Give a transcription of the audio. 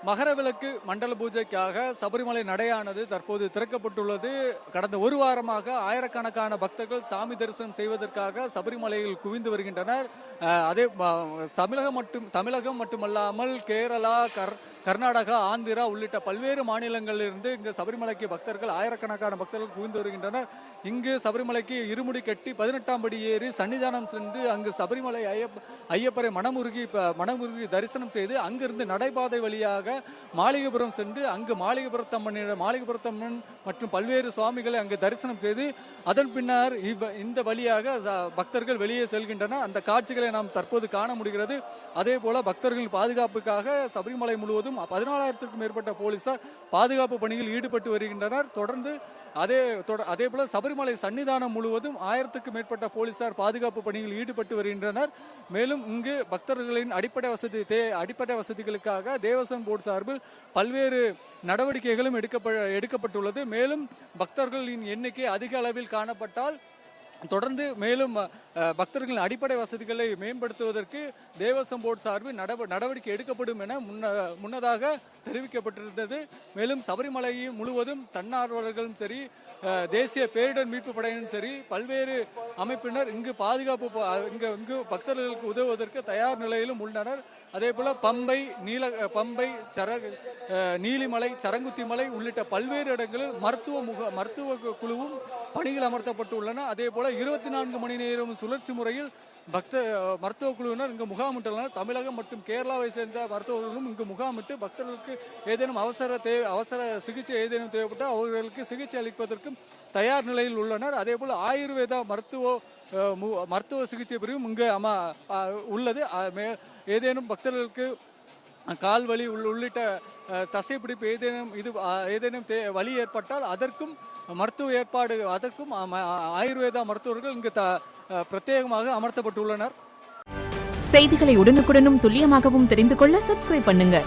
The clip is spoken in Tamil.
மகரவிளக்கு மண்டல பூஜைக்காக சபரிமலை நடையானது தற்போது திறக்கப்பட்டுள்ளது. கடந்த ஒரு வாரமாக ஆயிரக்கணக்கான பக்தர்கள் சாமி தரிசனம் செய்வதற்காக சபரிமலையில் குவிந்து வருகின்றனர். அதே தமிழகம் மட்டுமல்லாமல் கேரளா, கர்நாடகா, ஆந்திரா உள்ளிட்ட பல்வேறு மாநிலங்களிலிருந்து இங்கு சபரிமலைக்கு பக்தர்கள் ஆயிரக்கணக்கான பக்தர்கள் குவிந்து வருகின்றனர். இங்கு சபரிமலைக்கு இருமுடி கட்டி 18ஆம் படி ஏறி சன்னிதானம் சென்று அங்கு சபரிமலை ஐயப்பரை மனமுருகி தரிசனம் செய்து அங்கிருந்து நடைபாதை வழியாக மாளிகைபுரம் சென்று அங்கு மாளிகைபுரத்தம்மன் மற்றும் பல்வேறு சுவாமிகளை அங்கு தரிசனம் செய்து அதன் பின்னர் இந்த வழியாக பக்தர்கள் வெளியே செல்கின்றனர். அந்த காட்சிகளை நாம் தற்போது காண முடிகிறது. அதே போல பக்தர்களின் பாதுகாப்புக்காக சபரிமலை முழுவதும் 14,000க்கும் மேற்பட்ட போலீசார் பாதுகாப்பு பணியில் ஈடுபட்டு வருகின்றனர். தொடர்ந்து அதே போல சபரிமலை சன்னிதானம் முழுவதும் 1000க்கும் மேற்பட்ட போலீசார் பாதுகாப்பு பணியில் ஈடுபட்டு வருகின்றனர். மேலும் இங்கு பக்தர்களின் அடிப்படை வசதிகளுக்காக தேவஸ்வம் போர்டு சார்பில் பல்வேறு நடவடிக்கைகளும் எடுக்கப்பட்டுள்ளது. மேலும் பக்தர்களின் எண்ணிக்கை அதிக அளவில் காணப்பட்டால் தொடர்ந்து மேலும் பக்தர்களின் அடிப்படை வசதிகளை மேம்படுத்துவதற்கு தேவஸ்வம் போர்டு சார்பில் நடவடிக்கை எடுக்கப்படும் என முன்னதாக தெரிவிக்கப்பட்டிருந்தது. மேலும் சபரிமலை முழுவதும் தன்னார்வலர்களும் சரி, தேசிய பேரிடர் மீட்பு படையினரும் சரி, பல்வேறு அமைப்பினர் இங்கு இங்கு பக்தர்களுக்கு உதவுவதற்கு தயார் நிலையிலும் உள்ளனர். அதே போல பம்பை, நீலிமலை, சரங்குத்திமலை உள்ளிட்ட பல்வேறு இடங்களில் மருத்துவ குழுவும் பணிகள் அமர்த்தப்பட்டுள்ளன. அதே போல 24 மணி நேரம் சுழற்சி முறையில் மருத்துவ குழுவினர் இங்கு முகாமிட்டுள்ளனர். தமிழகம் மற்றும் கேரளாவை சேர்ந்த மருத்துவர்களும் இங்கு முகாமிட்டு பக்தர்களுக்கு ஏதேனும் அவசர சிகிச்சை ஏதேனும் தேவைப்பட்டால் அவர்களுக்கு சிகிச்சை அளிப்பதற்கும் தயார் நிலையில் உள்ளனர். அதே போல ஆயுர்வேதா மருத்துவ சிகிச்சை பிரிவும் இங்கு உள்ளது. ஏதேனும் பக்தர்களுக்கு கால் வலி உள்ளிட்ட தசைப்பிடிப்பு ஏதேனும் வலி ஏற்பட்டால் அதற்கும் ஆயுர்வேதா மருத்துவர்கள் இங்கு பிரத்யேகமாக அமர்த்தப்பட்டுள்ளனர். செய்திகளை உடனுக்குடனும் துல்லியமாகவும் தெரிந்து கொள்ள சப்ஸ்கிரைப் பண்ணுங்க.